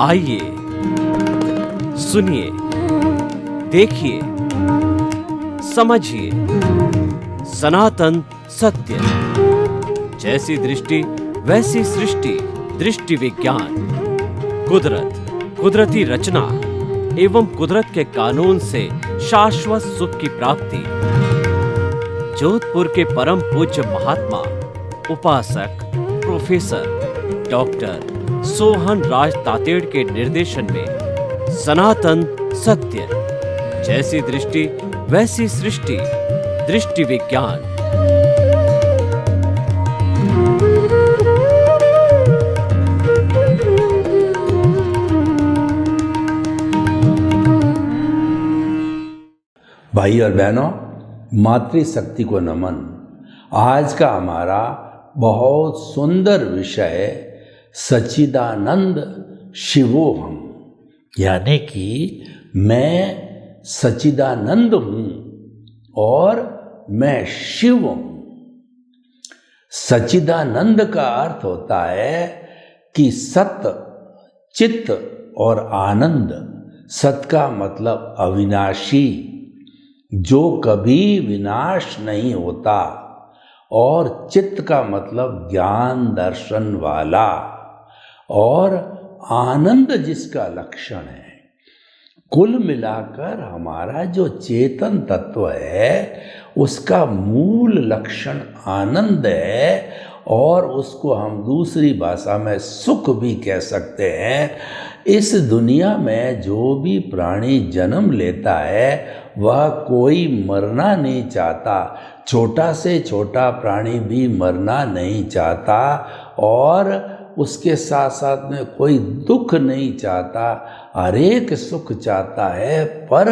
आइए सुनिए, देखिए, समझिए सनातन सत्य। जैसी दृष्टि वैसी सृष्टि, दृष्टि विज्ञान। कुदरत, कुदरती रचना एवं कुदरत के कानून से शाश्वत सुख की प्राप्ति। जोधपुर के परम पूज्य महात्मा उपासक प्रोफेसर डॉक्टर सोहन राज तातेड़ के निर्देशन में सनातन सत्य। जैसी दृष्टि वैसी सृष्टि, दृष्टि विज्ञान। भाई और बहनों, मातृशक्ति को नमन। आज का हमारा बहुत सुंदर विषय सच्चिदानंद शिवोहम, यानी कि मैं सच्चिदानंद हूँ और मैं शिव हूँ। सच्चिदानंद का अर्थ होता है कि सत, चित्त और आनंद। सत का मतलब अविनाशी, जो कभी विनाश नहीं होता, और चित्त का मतलब ज्ञान दर्शन वाला, और आनंद जिसका लक्षण है। कुल मिलाकर हमारा जो चेतन तत्व है उसका मूल लक्षण आनंद है, और उसको हम दूसरी भाषा में सुख भी कह सकते हैं। इस दुनिया में जो भी प्राणी जन्म लेता है वह कोई मरना नहीं चाहता। छोटा से छोटा प्राणी भी मरना नहीं चाहता, और उसके साथ साथ में कोई दुख नहीं चाहता। हर एक सुख चाहता है, पर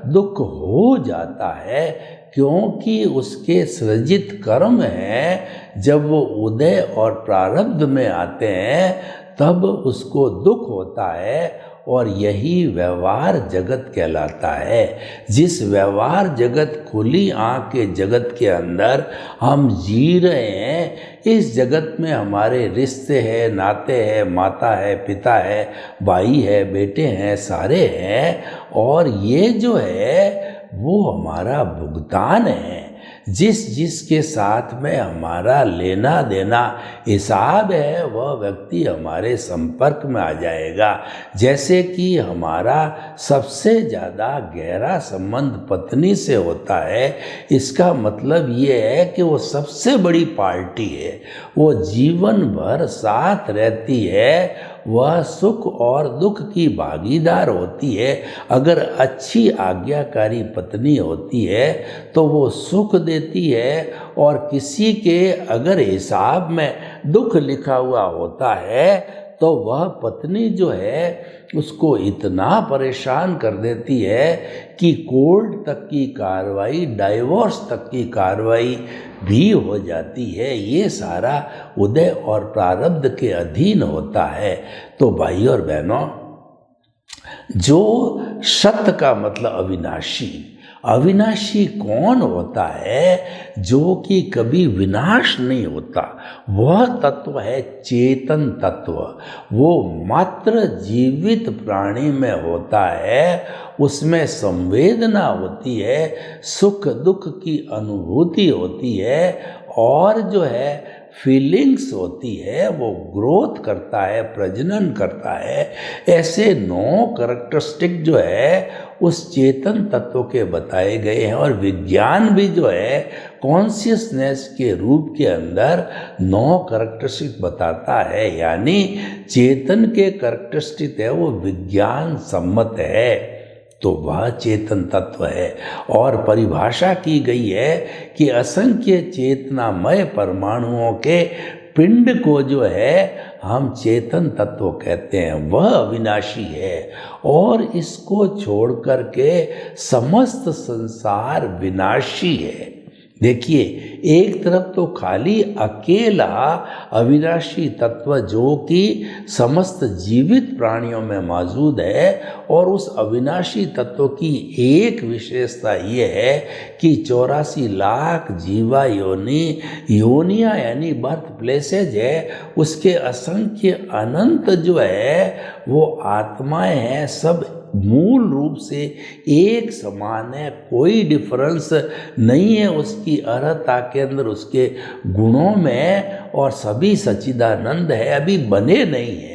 दुख हो जाता है, क्योंकि उसके सृजित कर्म हैं। जब वो उदय और प्रारब्ध में आते हैं तब उसको दुख होता है, और यही व्यवहार जगत कहलाता है। जिस व्यवहार जगत, खुली आँख के जगत के अंदर हम जी रहे हैं, इस जगत में हमारे रिश्ते हैं, नाते हैं, माता है, पिता है, भाई है, बेटे हैं, सारे हैं। और ये जो है वो हमारा भुगतान है। जिसके साथ में हमारा लेना देना हिसाब है, वह व्यक्ति हमारे संपर्क में आ जाएगा। जैसे कि हमारा सबसे ज़्यादा गहरा संबंध पत्नी से होता है, इसका मतलब ये है कि वो सबसे बड़ी पार्टी है। वो जीवन भर साथ रहती है, वह सुख और दुख की भागीदार होती है। अगर अच्छी आज्ञाकारी पत्नी होती है तो वो सुख देती है, और किसी के अगर हिसाब में दुख लिखा हुआ होता है तो वह पत्नी जो है उसको इतना परेशान कर देती है कि कोर्ट तक की कार्रवाई, डाइवोर्स तक की कार्रवाई भी हो जाती है। ये सारा उदय और प्रारब्ध के अधीन होता है। तो भाई और बहनों, जो सत्य का मतलब अविनाशी, अविनाशी कौन होता है? जो कि कभी विनाश नहीं होता, वह तत्व है चेतन तत्व। वो मात्र जीवित प्राणी में होता है, उसमें संवेदना होती है, सुख दुख की अनुभूति होती है, और जो है फीलिंग्स होती है, वो ग्रोथ करता है, प्रजनन करता है। ऐसे 9 कैरेक्टरिस्टिक जो है उस चेतन तत्व के बताए गए हैं। और विज्ञान भी जो है कॉन्शियसनेस के रूप के अंदर 9 कैरेक्टरिस्टिक बताता है, यानी चेतन के कैरेक्टरिस्टिक है वो विज्ञान सम्मत है। तो वह चेतन तत्व है। और परिभाषा की गई है कि असंख्य चेतनामय परमाणुओं के पिंड को जो है हम चेतन तत्व कहते हैं। वह अविनाशी है, और इसको छोड़ कर के समस्त संसार विनाशी है। देखिए, एक तरफ तो खाली अकेला अविनाशी तत्व जो कि समस्त जीवित प्राणियों में मौजूद है, और उस अविनाशी तत्व की एक विशेषता ये है कि 84 लाख जीवा योनियाँ यानी बर्थ प्लेसेज है, उसके असंख्य अनंत जो है वो आत्माएं हैं, सब मूल रूप से एक समान है, कोई डिफरेंस नहीं है उसकी अर्हता के अंदर, उसके गुणों में, और सभी सच्चिदानंद है, अभी बने नहीं है।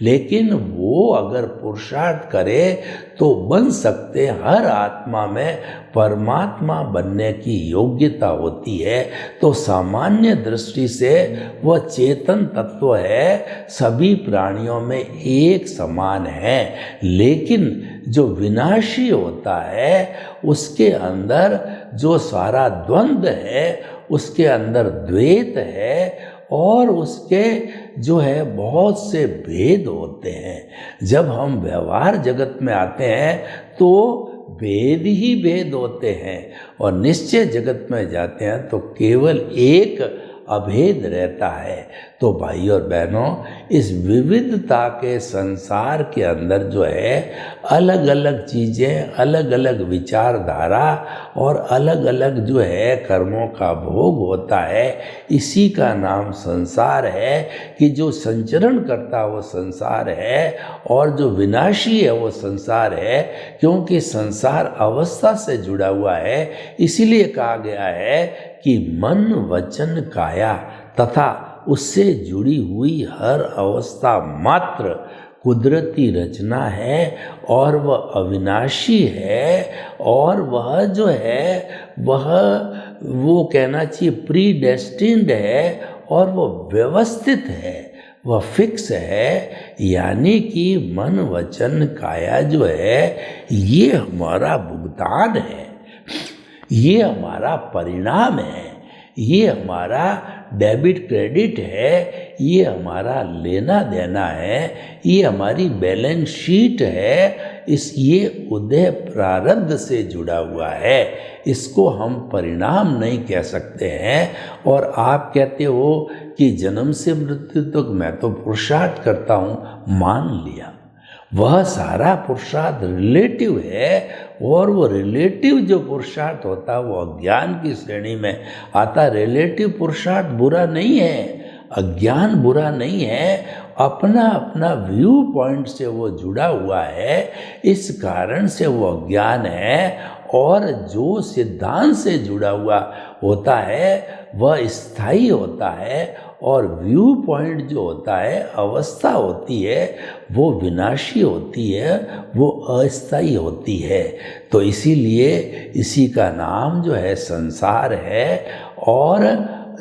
लेकिन वो अगर पुरुषार्थ करे तो बन सकते, हर आत्मा में परमात्मा बनने की योग्यता होती है। तो सामान्य दृष्टि से वह चेतन तत्व है, सभी प्राणियों में एक समान है। लेकिन जो विनाशी होता है उसके अंदर जो सारा द्वंद्व है, उसके अंदर द्वैत है, और उसके जो है बहुत से भेद होते हैं। जब हम व्यवहार जगत में आते हैं तो भेद ही भेद होते हैं, और निश्चय जगत में जाते हैं तो केवल एक अभेद रहता है। तो भाई और बहनों, इस विविधता के संसार के अंदर जो है अलग अलग चीज़ें, अलग अलग विचारधारा और अलग अलग जो है कर्मों का भोग होता है। इसी का नाम संसार है कि जो संचरण करता वो संसार है, और जो विनाशी है वो संसार है। क्योंकि संसार अवस्था से जुड़ा हुआ है, इसीलिए कहा गया है कि मन वचन काया तथा उससे जुड़ी हुई हर अवस्था मात्र कुदरती रचना है, और वह अविनाशी है, और वह जो है वो कहना चाहिए प्री डेस्टिन्ड है, और वह व्यवस्थित है, वह फिक्स है। यानी कि मन वचन काया जो है ये हमारा भुगतान है, ये हमारा परिणाम है, ये हमारा डेबिट क्रेडिट है, ये हमारा लेना देना है, ये हमारी बैलेंस शीट है। ये उदय प्रारब्ध से जुड़ा हुआ है, इसको हम परिणाम नहीं कह सकते हैं। और आप कहते हो कि जन्म से मृत्यु तक मैं तो पुरुषार्थ करता हूँ, मान लिया, वह सारा पुरुषार्थ रिलेटिव है, और वो रिलेटिव जो पुरुषार्थ होता है वो अज्ञान की श्रेणी में आता। रिलेटिव पुरुषार्थ बुरा नहीं है, अज्ञान बुरा नहीं है, अपना अपना व्यू पॉइंट से वो जुड़ा हुआ है, इस कारण से वो अज्ञान है। और जो सिद्धांत से जुड़ा हुआ होता है वह स्थायी होता है, और व्यू पॉइंट जो होता है, अवस्था होती है, वो विनाशी होती है, वो अस्थायी होती है। तो इसीलिए इसी का नाम जो है संसार है। और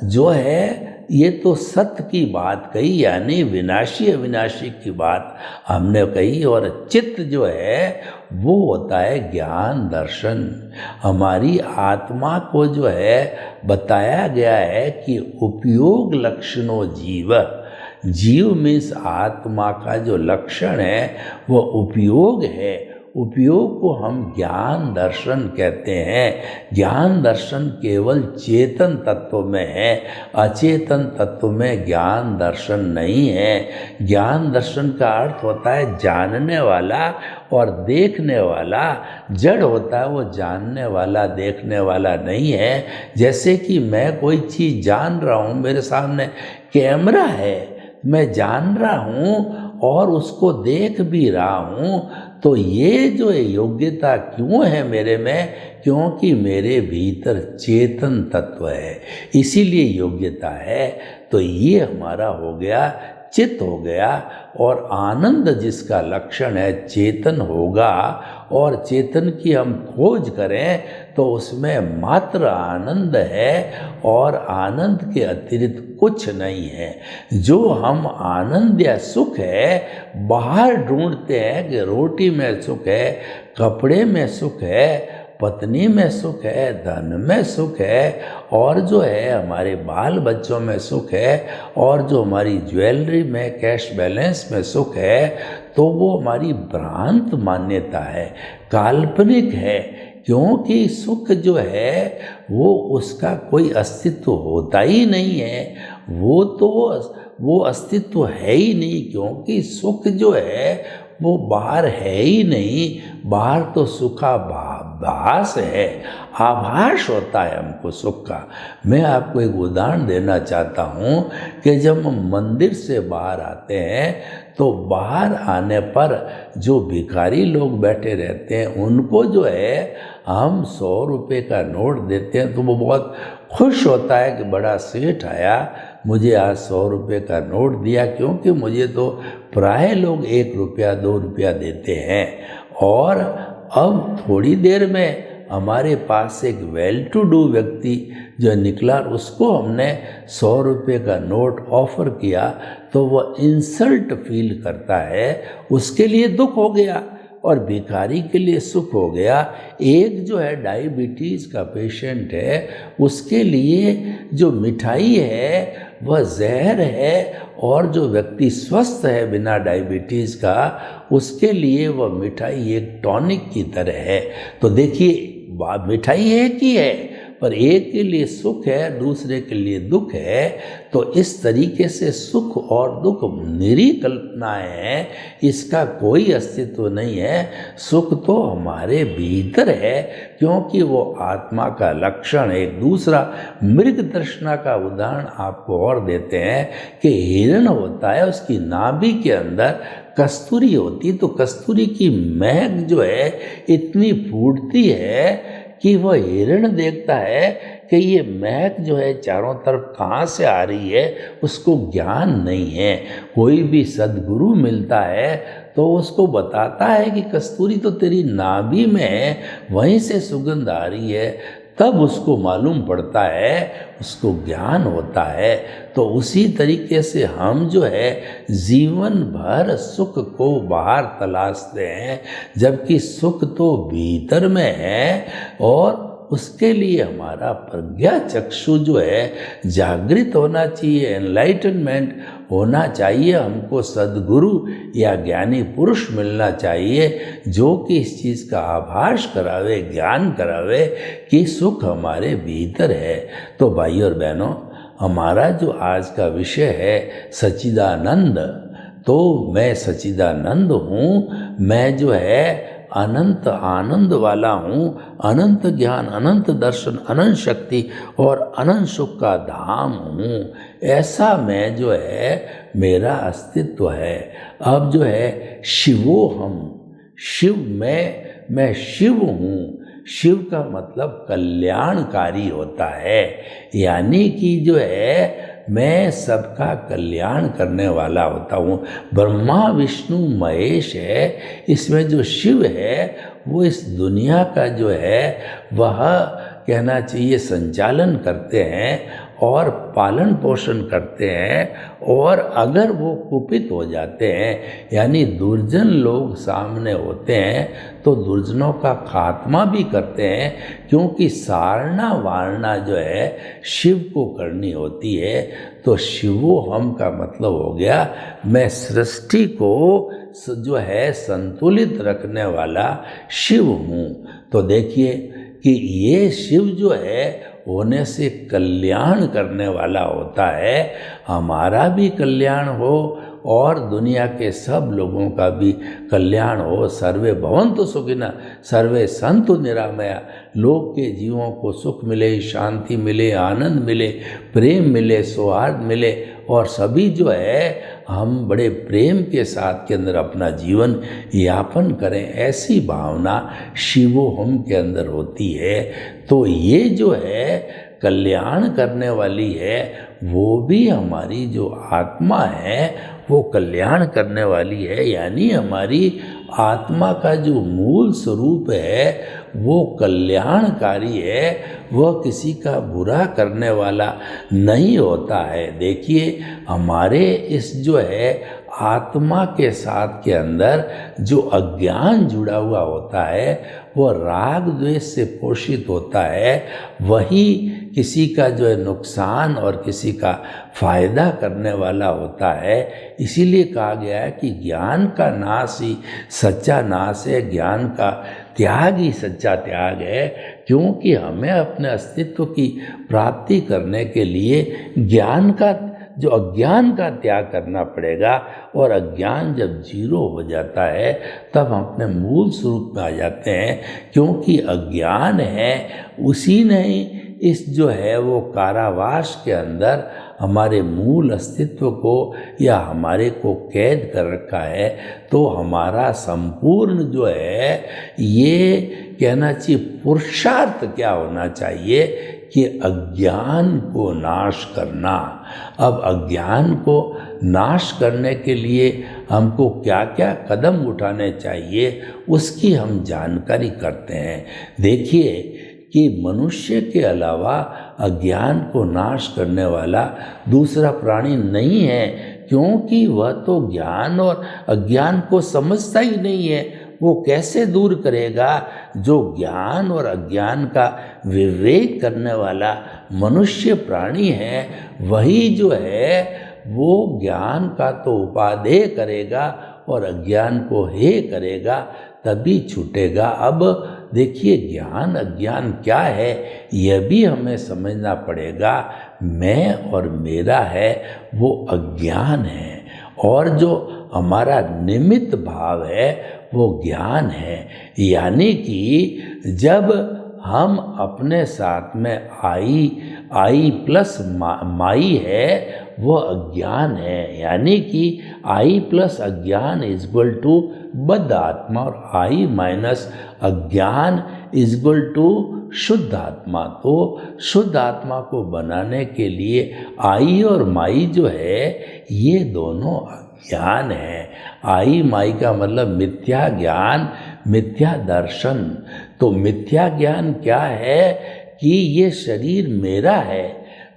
जो है ये तो सत्य की बात कही, यानी विनाशी अविनाशी की बात हमने कही। और चित्त जो है वो होता है ज्ञान दर्शन। हमारी आत्मा को जो है बताया गया है कि उपयोग लक्षणों जीव मीन्स आत्मा का जो लक्षण है वो उपयोग है। उपयोग को हम ज्ञान दर्शन कहते हैं। ज्ञान दर्शन केवल चेतन तत्व में है, अचेतन तत्व में ज्ञान दर्शन नहीं है। ज्ञान दर्शन का अर्थ होता है जानने वाला और देखने वाला। जड़ होता है, वो जानने वाला देखने वाला नहीं है। जैसे कि मैं कोई चीज़ जान रहा हूँ, मेरे सामने कैमरा है, मैं जान रहा हूँ और उसको देख भी रहा हूँ, तो ये जो योग्यता क्यों है मेरे में? क्योंकि मेरे भीतर चेतन तत्व है, इसीलिए योग्यता है। तो ये हमारा हो गया, चित्त हो गया। और आनंद जिसका लक्षण है चेतन होगा, और चेतन की हम खोज करें तो उसमें मात्र आनंद है, और आनंद के अतिरिक्त कुछ नहीं है। जो हम आनंद या सुख है बाहर ढूंढते हैं कि रोटी में सुख है, कपड़े में सुख है, पत्नी में सुख है, धन में सुख है, और जो है हमारे बाल बच्चों में सुख है, और जो हमारी ज्वेलरी में, कैश बैलेंस में सुख है, तो वो हमारी भ्रांत मान्यता है, काल्पनिक है। क्योंकि सुख जो है वो उसका कोई अस्तित्व होता ही नहीं है, वो अस्तित्व है ही नहीं, क्योंकि सुख जो है वो बाहर है ही नहीं। बाहर तो सुखाभास है, आभास होता है हमको सुख का। मैं आपको एक उदाहरण देना चाहता हूँ कि जब हम मंदिर से बाहर आते हैं तो बाहर आने पर जो भिखारी लोग बैठे रहते हैं उनको जो है हम 100 रुपये का नोट देते हैं तो वो बहुत खुश होता है कि बड़ा सेठ आया, मुझे आज 100 रुपये का नोट दिया, क्योंकि मुझे तो प्राय लोग 1 रुपया 2 रुपया देते हैं। और अब थोड़ी देर में हमारे पास एक वेल टू डू व्यक्ति जो निकला, उसको हमने 100 रुपये का नोट ऑफर किया तो वह इंसल्ट फील करता है, उसके लिए दुख हो गया और भिखारी के लिए सुख हो गया। एक जो है डायबिटीज़ का पेशेंट है, उसके लिए जो मिठाई है वह जहर है, और जो व्यक्ति स्वस्थ है बिना डायबिटीज़ का, उसके लिए वह मिठाई एक टॉनिक की तरह है। तो देखिए मिठाई एक ही है, पर एक के लिए सुख है, दूसरे के लिए दुख है। तो इस तरीके से सुख और दुख निरी कल्पनाएं हैं, इसका कोई अस्तित्व नहीं है। सुख तो हमारे भीतर है, क्योंकि वो आत्मा का लक्षण है। एक दूसरा मृग तृष्णा का उदाहरण आपको और देते हैं कि हिरण होता है, उसकी नाभि के अंदर कस्तूरी होती, तो कस्तूरी की महक जो है इतनी फूटती है कि वह हिरण देखता है कि ये महक जो है चारों तरफ कहाँ से आ रही है, उसको ज्ञान नहीं है। कोई भी सद्गुरु मिलता है तो उसको बताता है कि कस्तूरी तो तेरी नाभि में है, वहीं से सुगंध आ रही है, तब उसको मालूम पड़ता है, उसको ज्ञान होता है। तो उसी तरीके से हम जो है जीवन भर सुख को बाहर तलाशते हैं, जबकि सुख तो भीतर में है, और उसके लिए हमारा प्रज्ञा चक्षु जो है जागृत होना चाहिए, एनलाइटनमेंट होना चाहिए। हमको सद्गुरु या ज्ञानी पुरुष मिलना चाहिए जो कि इस चीज़ का आभास करावे, ज्ञान करावे कि सुख हमारे भीतर है। तो भाई और बहनों, हमारा जो आज का विषय है सच्चिदानंद, तो मैं सच्चिदानंद हूँ, मैं जो है अनंत आनंद वाला हूँ, अनंत ज्ञान, अनंत दर्शन, अनंत शक्ति और अनंत सुख का धाम हूँ। ऐसा मैं जो है मेरा अस्तित्व है। अब जो है शिवोहम, शिव मैं शिव हूँ। शिव का मतलब कल्याणकारी होता है, यानी कि जो है मैं सबका कल्याण करने वाला होता हूँ। ब्रह्मा विष्णु महेश है, इसमें जो शिव है वो इस दुनिया का जो है वह कहना चाहिए संचालन करते हैं और पालन पोषण करते हैं। और अगर वो कुपित हो जाते हैं, यानी दुर्जन लोग सामने होते हैं, तो दुर्जनों का खात्मा भी करते हैं, क्योंकि सारना वारना जो है शिव को करनी होती है। तो शिवो हम का मतलब हो गया मैं सृष्टि को जो है संतुलित रखने वाला शिव हूँ। तो देखिए कि ये शिव जो है होने से कल्याण करने वाला होता है, हमारा भी कल्याण हो और दुनिया के सब लोगों का भी कल्याण हो। सर्वे भवन्तु सुखिनः सर्वे सन्तु निरामया। लोग के जीवों को सुख मिले, शांति मिले, आनंद मिले, प्रेम मिले, सौहार्द मिले, और सभी जो है हम बड़े प्रेम के साथ के अंदर अपना जीवन यापन करें, ऐसी भावना शिवोहम के अंदर होती है। तो ये जो है कल्याण करने वाली है, वो भी हमारी जो आत्मा है वो कल्याण करने वाली है, यानी हमारी आत्मा का जो मूल स्वरूप है वो कल्याणकारी है, वह किसी का बुरा करने वाला नहीं होता है। देखिए हमारे इस जो है आत्मा के साथ के अंदर जो अज्ञान जुड़ा हुआ होता है वो राग द्वेष से पोषित होता है, वही किसी का जो है नुकसान और किसी का फायदा करने वाला होता है। इसीलिए कहा गया है कि ज्ञान का नाश ही सच्चा नाश है, ज्ञान का त्याग ही सच्चा त्याग है। क्योंकि हमें अपने अस्तित्व की प्राप्ति करने के लिए ज्ञान का जो अज्ञान का त्याग करना पड़ेगा, और अज्ञान जब जीरो हो जाता है तब हम अपने मूल स्वरूप में आ जाते हैं। क्योंकि अज्ञान है उसी ने इस जो है वो कारावास के अंदर हमारे मूल अस्तित्व को या हमारे को कैद कर रखा है। तो हमारा संपूर्ण जो है ये कहना चाहिए पुरुषार्थ क्या होना चाहिए कि अज्ञान को नाश करना। अब अज्ञान को नाश करने के लिए हमको क्या क्या कदम उठाने चाहिए उसकी हम जानकारी करते हैं। देखिए कि मनुष्य के अलावा अज्ञान को नाश करने वाला दूसरा प्राणी नहीं है, क्योंकि वह तो ज्ञान और अज्ञान को समझता ही नहीं है। वो कैसे दूर करेगा? जो ज्ञान और अज्ञान का विवेक करने वाला मनुष्य प्राणी है वही जो है वो ज्ञान का तो उपादेय करेगा और अज्ञान को हे करेगा, तभी छूटेगा। अब देखिए ज्ञान अज्ञान क्या है यह भी हमें समझना पड़ेगा। मैं और मेरा है वो अज्ञान है, और जो हमारा निमित्त भाव है वो ज्ञान है। यानी कि जब हम अपने साथ में आई प्लस माई है वो अज्ञान है। यानी कि आई प्लस अज्ञान इक्वल टू बद्ध आत्मा, और आई माइनस अज्ञान इक्वल टू शुद्ध आत्मा। तो शुद्ध आत्मा को बनाने के लिए आई और माई जो है ये दोनों ज्ञान है। आई माई का मतलब मिथ्या ज्ञान, मिथ्या दर्शन। तो मिथ्या ज्ञान क्या है कि ये शरीर मेरा है,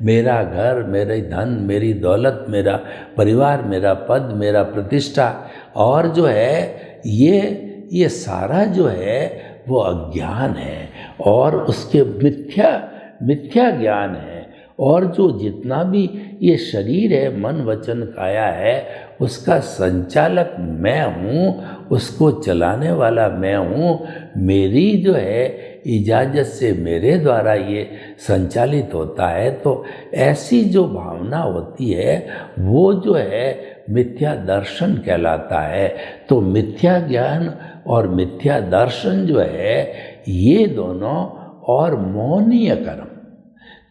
मेरा घर, मेरे धन, मेरी दौलत, मेरा परिवार, मेरा पद, मेरा प्रतिष्ठा, और जो है ये सारा जो है वो अज्ञान है और उसके मिथ्या ज्ञान है। और जो जितना भी ये शरीर है, मन वचन काया है, उसका संचालक मैं हूँ, उसको चलाने वाला मैं हूँ। मेरी जो है इजाज़त से मेरे द्वारा ये संचालित होता है। तो ऐसी जो भावना होती है वो जो है मिथ्या दर्शन कहलाता है। तो मिथ्या ज्ञान और मिथ्या दर्शन जो है ये दोनों, और मौनीय कर्म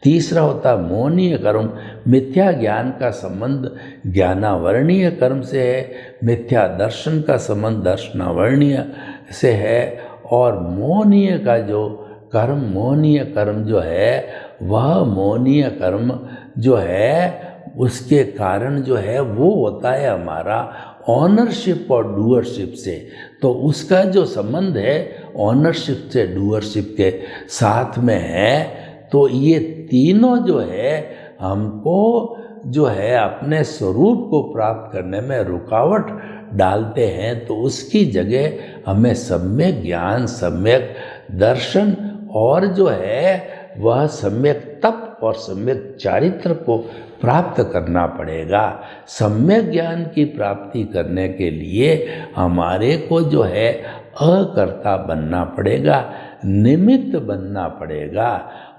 तीसरा होता है मौनीय कर्म। मिथ्या ज्ञान का संबंध ज्ञानावर्णीय कर्म से है, मिथ्या दर्शन का संबंध दर्शनावर्णीय से है, और मौनीय का जो कर्म, मौनीय कर्म जो है वह मौनीय कर्म जो है उसके कारण जो है वो होता है हमारा ऑनरशिप और डूअरशिप से। तो उसका जो संबंध है ऑनरशिप से डूअरशिप के साथ में है। तो ये तीनों जो है हमको जो है अपने स्वरूप को प्राप्त करने में रुकावट डालते हैं। तो उसकी जगह हमें सम्यक ज्ञान, सम्यक दर्शन और जो है वह सम्यक तप और सम्यक चारित्र को प्राप्त करना पड़ेगा। सम्यक ज्ञान की प्राप्ति करने के लिए हमारे को जो है अकर्ता बनना पड़ेगा, निमित्त बनना पड़ेगा।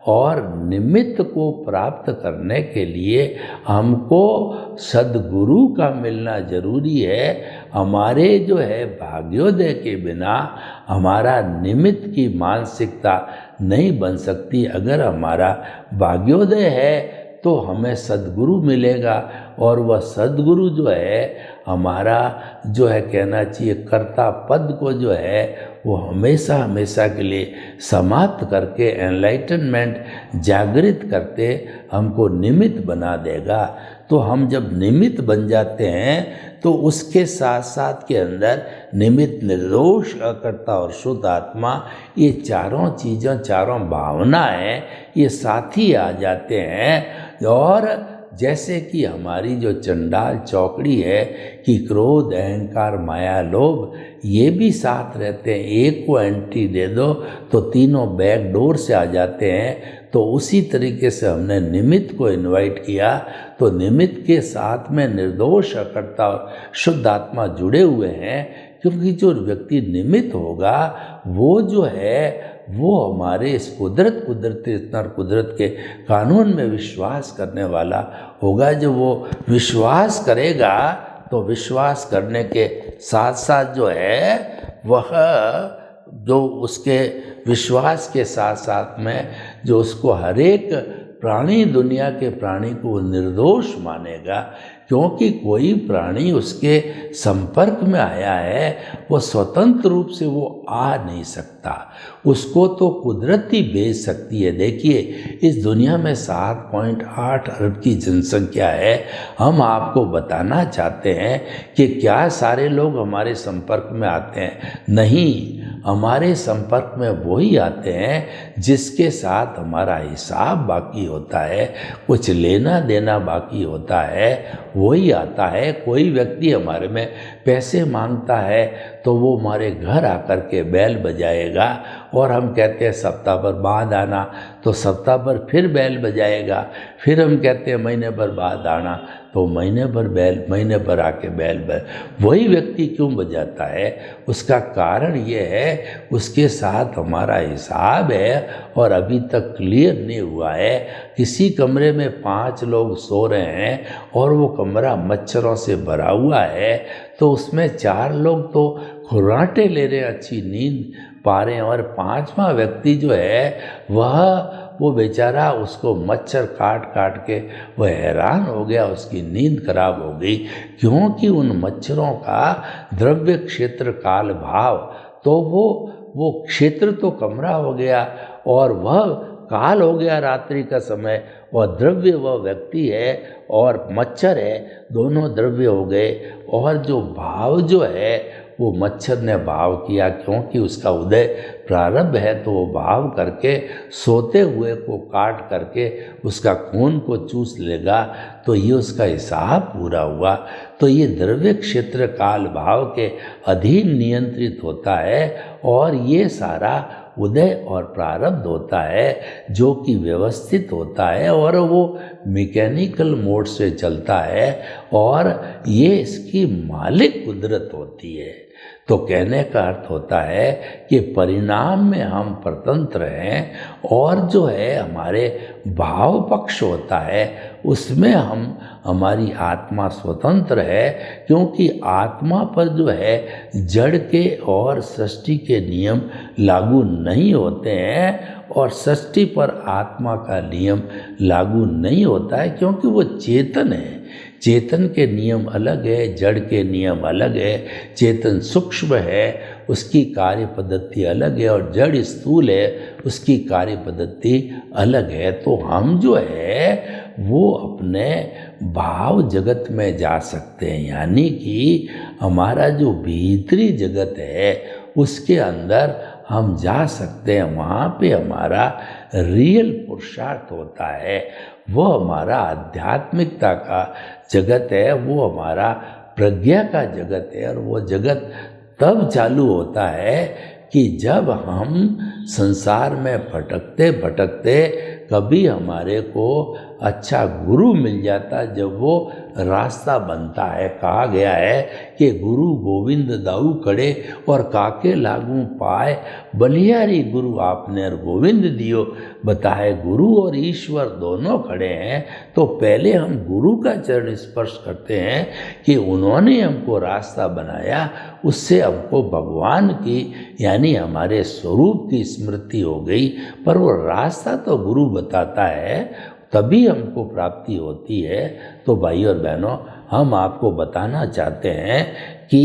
और निमित्त को प्राप्त करने के लिए हमको सद्गुरु का मिलना जरूरी है। हमारे जो है भाग्योदय के बिना हमारा निमित्त की मानसिकता नहीं बन सकती। अगर हमारा भाग्योदय है तो हमें सद्गुरु मिलेगा, और वह सद्गुरु जो है हमारा जो है कहना चाहिए कर्ता पद को जो है वो हमेशा हमेशा के लिए समाप्त करके एनलाइटनमेंट जागृत करते हमको निमित्त बना देगा। तो हम जब निमित्त बन जाते हैं तो उसके साथ साथ के अंदर निमित्त, निर्दोष, अकर्ता और शुद्ध आत्मा, ये चारों चीज़ें, चारों भावनाएं ये साथ ही आ जाते हैं। और जैसे कि हमारी जो चंडाल चौकड़ी है कि क्रोध, अहंकार, माया, लोभ ये भी साथ रहते हैं। एक को एंट्री दे दो तो तीनों बैक डोर से आ जाते हैं। तो उसी तरीके से हमने निमित्त को इनवाइट किया, तो निमित्त के साथ में निर्दोष अकर्ता और शुद्ध आत्मा जुड़े हुए हैं, क्योंकि जो व्यक्ति निमित्त होगा वो जो है वो हमारे इस कुदरत के कानून में विश्वास करने वाला होगा। जब वो विश्वास करेगा तो विश्वास करने के साथ साथ जो है वह जो उसके विश्वास के साथ साथ में जो उसको हर एक प्राणी, दुनिया के प्राणी को निर्दोष मानेगा, क्योंकि कोई प्राणी उसके संपर्क में आया है वो स्वतंत्र रूप से वो आ नहीं सकता, उसको तो कुदरत ही भेज सकती है। देखिए इस दुनिया में 7.8 अरब की जनसंख्या है। हम आपको बताना चाहते हैं कि क्या सारे लोग हमारे संपर्क में आते हैं? नहीं, हमारे संपर्क में वही आते हैं जिसके साथ हमारा हिसाब बाकी होता है, कुछ लेना देना बाकी होता है, वही आता है। कोई व्यक्ति हमारे में पैसे मांगता है तो वो हमारे घर आकर के बैल बजाएगा और हम कहते हैं सप्ताह भर बाद आना, तो सप्ताह भर फिर बैल बजाएगा। फिर हम कहते हैं महीने भर बाद आना, तो महीने भर आके बैल वही व्यक्ति क्यों बजाता है? उसका कारण ये है उसके साथ हमारा हिसाब है और अभी तक क्लियर नहीं हुआ है। किसी कमरे में 5 लोग सो रहे हैं और वो कमरा मच्छरों से भरा हुआ है, तो उसमें 4 लोग तो खुराटे ले रहे हैं, अच्छी नींद पा रहे हैं, और 5वां व्यक्ति जो है वो बेचारा, उसको मच्छर काट काट के वह हैरान हो गया, उसकी नींद खराब हो गई, क्योंकि उन मच्छरों का द्रव्य क्षेत्र काल भाव, तो वो क्षेत्र तो कमरा हो गया और वह काल हो गया रात्रि का समय, और द्रव्य वह व्यक्ति है और मच्छर है, दोनों द्रव्य हो गए। और जो भाव जो है वो मच्छर ने भाव किया, क्योंकि उसका उदय प्रारंभ है, तो वो भाव करके सोते हुए को काट करके उसका खून को चूस लेगा, तो ये उसका हिसाब पूरा हुआ। तो ये द्रव्य क्षेत्र काल भाव के अधीन नियंत्रित होता है और ये सारा उदय और प्रारब्ध होता है जो कि व्यवस्थित होता है और वो मैकेनिकल मोड से चलता है और ये इसकी मालिक कुदरत होती है। तो कहने का अर्थ होता है कि परिणाम में हम स्वतंत्र हैं और जो है हमारे भाव पक्ष होता है उसमें हमारी आत्मा स्वतंत्र है, क्योंकि आत्मा पर जो है जड़ के और सृष्टि के नियम लागू नहीं होते हैं और सृष्टि पर आत्मा का नियम लागू नहीं होता है, क्योंकि वो चेतन है। चेतन के नियम अलग है, जड़ के नियम अलग है। चेतन सूक्ष्म है, उसकी कार्य पद्धति अलग है, और जड़ स्थूल है, उसकी कार्य पद्धति अलग है। तो हम जो है वो अपने भाव जगत में जा सकते हैं, यानी कि हमारा जो भीतरी जगत है उसके अंदर हम जा सकते हैं। वहाँ पे हमारा रियल पुरुषार्थ होता है, वो हमारा आध्यात्मिकता का जगत है, वो हमारा प्रज्ञा का जगत है। और वो जगत तब चालू होता है कि जब हम संसार में भटकते भटकते कभी हमारे को अच्छा गुरु मिल जाता, जब वो रास्ता बनता है। कहा गया है कि गुरु गोविंद दाऊ खड़े और काके लागू पाए, बलिहारी गुरु आपने और गोविंद दियो बताए। गुरु और ईश्वर दोनों खड़े हैं, तो पहले हम गुरु का चरण स्पर्श करते हैं कि उन्होंने हमको रास्ता बनाया, उससे हमको भगवान की यानी हमारे स्वरूप की स्मृति हो गई। पर वो रास्ता तो गुरु बताता है, तभी हमको प्राप्ति होती है। तो भाई और बहनों, हम आपको बताना चाहते हैं कि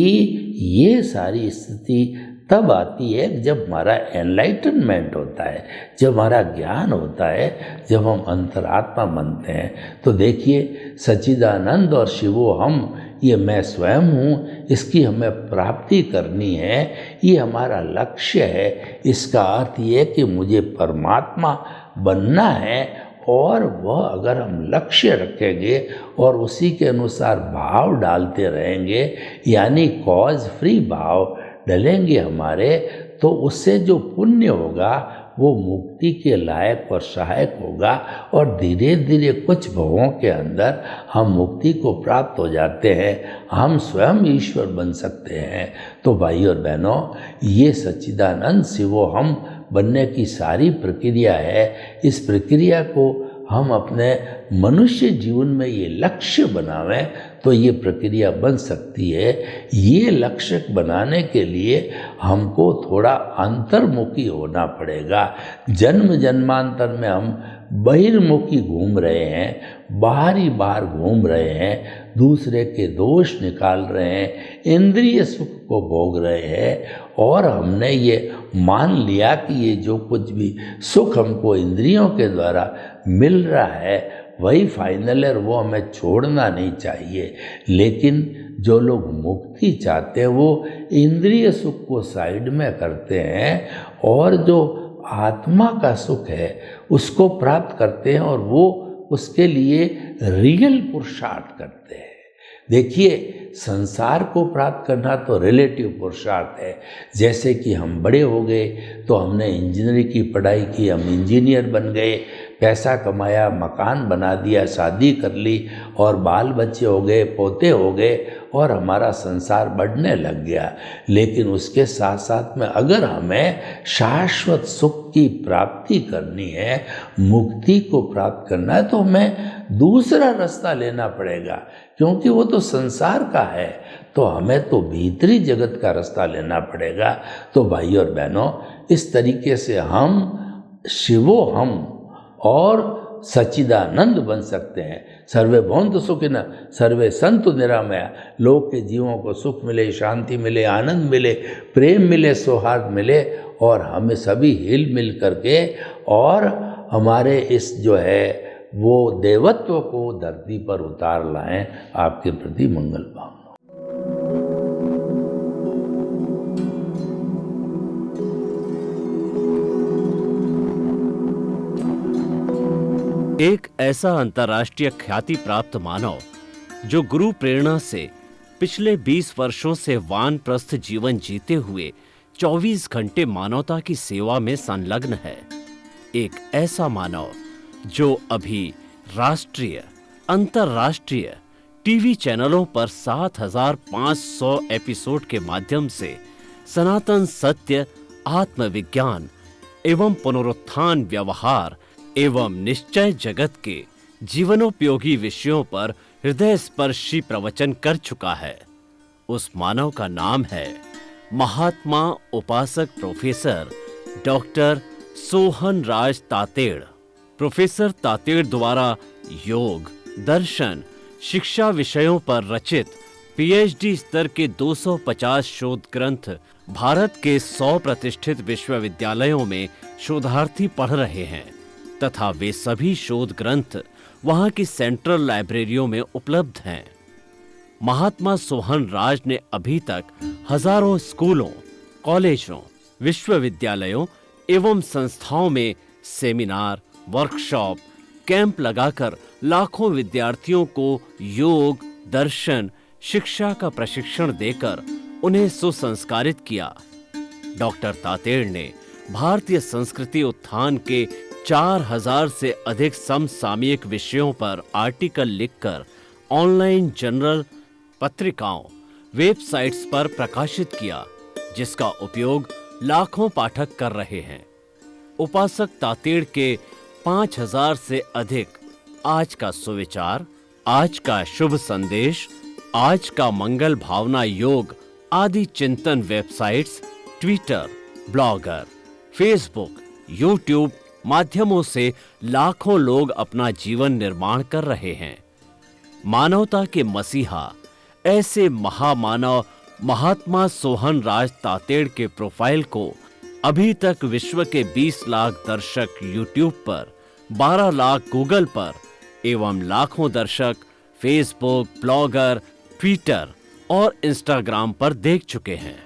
ये सारी स्थिति तब आती है जब हमारा एनलाइटनमेंट होता है, जब हमारा ज्ञान होता है, जब हम अंतरात्मा बनते हैं। तो देखिए, सच्चिदानंद और शिवो हम, ये मैं स्वयं हूँ, इसकी हमें प्राप्ति करनी है, ये हमारा लक्ष्य है। इसका अर्थ ये है कि मुझे परमात्मा बनना है, और वह अगर हम लक्ष्य रखेंगे और उसी के अनुसार भाव डालते रहेंगे, यानी कॉज फ्री भाव डलेंगे हमारे, तो उससे जो पुण्य होगा वो मुक्ति के लायक और सहायक होगा और धीरे धीरे कुछ भवों के अंदर हम मुक्ति को प्राप्त हो जाते हैं, हम स्वयं ईश्वर बन सकते हैं। तो भाई और बहनों, ये सच्चिदानंद शिवो हम बनने की सारी प्रक्रिया है। इस प्रक्रिया को हम अपने मनुष्य जीवन में ये लक्ष्य बनावें तो ये प्रक्रिया बन सकती है। ये लक्ष्य बनाने के लिए हमको थोड़ा अंतर्मुखी होना पड़ेगा। जन्म जन्मांतर में हम बहिर्मुखी घूम रहे हैं, बाहर घूम रहे हैं, दूसरे के दोष निकाल रहे हैं, इंद्रिय सुख को भोग रहे हैं और हमने ये मान लिया कि ये जो कुछ भी सुख हमको इंद्रियों के द्वारा मिल रहा है वही फाइनल है और वो हमें छोड़ना नहीं चाहिए। लेकिन जो लोग मुक्ति चाहते हैं वो इंद्रिय सुख को साइड में करते हैं और जो आत्मा का सुख है उसको प्राप्त करते हैं और वो उसके लिए रियल पुरुषार्थ करते हैं। देखिए, संसार को प्राप्त करना तो रिलेटिव पुरुषार्थ है। जैसे कि हम बड़े हो गए तो हमने इंजीनियरिंग की पढ़ाई की, हम इंजीनियर बन गए, पैसा कमाया, मकान बना दिया, शादी कर ली और बाल बच्चे हो गए, पोते हो गए और हमारा संसार बढ़ने लग गया। लेकिन उसके साथ साथ में अगर हमें शाश्वत सुख की प्राप्ति करनी है, मुक्ति को प्राप्त करना है, तो हमें दूसरा रास्ता लेना पड़ेगा, क्योंकि वो तो संसार का है। तो हमें तो भीतरी जगत का रास्ता लेना पड़ेगा। तो भाई और बहनों, इस तरीके से हम शिवो हम और सच्चिदानंद बन सकते हैं। सर्वे भवन्तु सुखिनः, सर्वे सन्तु निरामया। लोक के जीवों को सुख मिले, शांति मिले, आनंद मिले, प्रेम मिले, सौहार्द मिले और हमें सभी हिल मिल करके और हमारे इस जो है वो देवत्व को धरती पर उतार लाएं। आपके प्रति मंगल भावना। एक ऐसा अंतर्राष्ट्रीय ख्याति प्राप्त मानव जो गुरु प्रेरणा से पिछले 20 वर्षों से वानप्रस्थ जीवन जीते हुए 24 घंटे मानवता की सेवा में संलग्न है। एक ऐसा मानव जो अभी राष्ट्रीय, अंतर्राष्ट्रीय टीवी चैनलों पर 7,500 एपिसोड के माध्यम से सनातन सत्य, आत्मविज्ञान एवं पुनरुत्थान, व्यवहार एवं निश्चय जगत के जीवनोपयोगी विषयों पर हृदय स्पर्शी प्रवचन कर चुका है। उस मानव का नाम है महात्मा उपासक प्रोफेसर डॉक्टर सोहन राज तातेड़। प्रोफेसर तातेड़ द्वारा योग, दर्शन, शिक्षा विषयों पर रचित पीएचडी स्तर के 250 शोध ग्रंथ भारत के 100 प्रतिष्ठित विश्वविद्यालयों में शोधार्थी पढ़ रहे हैं तथा वे सभी शोध ग्रंथ वहां की सेंट्रल लाइब्रेरियों में उपलब्ध हैं। महात्मा सोहन राज ने अभी तक हजारों स्कूलों, कॉलेजों, विश्वविद्यालयों एवं संस्थाओं में सेमिनार, वर्कशॉप, कैंप लगाकर लाखों विद्यार्थियों को योग, दर्शन, शिक्षा का प्रशिक्षण देकर उन्हें सुसंस्कारित किया। डॉक्टर तातेड़ ने भारतीय संस्कृति उत्थान के 4000 से अधिक समसामयिक विषयों पर आर्टिकल लिखकर ऑनलाइन जर्नल, पत्रिकाओं, वेबसाइट्स पर प्रकाशित किया, जिसका उपयोग लाखों पाठक कर रहे हैं। उपासक तातेड़ के 5000 से अधिक आज का सुविचार, आज का शुभ संदेश, आज का मंगल भावना योग आदि चिंतन websites, Twitter, blogger, Facebook, YouTube माध्यमों से लाखों लोग अपना जीवन निर्माण कर रहे हैं। मानवता के मसीहा ऐसे महामानव महात्मा सोहन राज तातेड़ के प्रोफाइल को अभी तक विश्व के 20 लाख दर्शक यूट्यूब पर, 12 लाख गूगल पर एवं लाखों दर्शक फेसबुक, ब्लॉगर, ट्विटर और इंस्टाग्राम पर देख चुके हैं।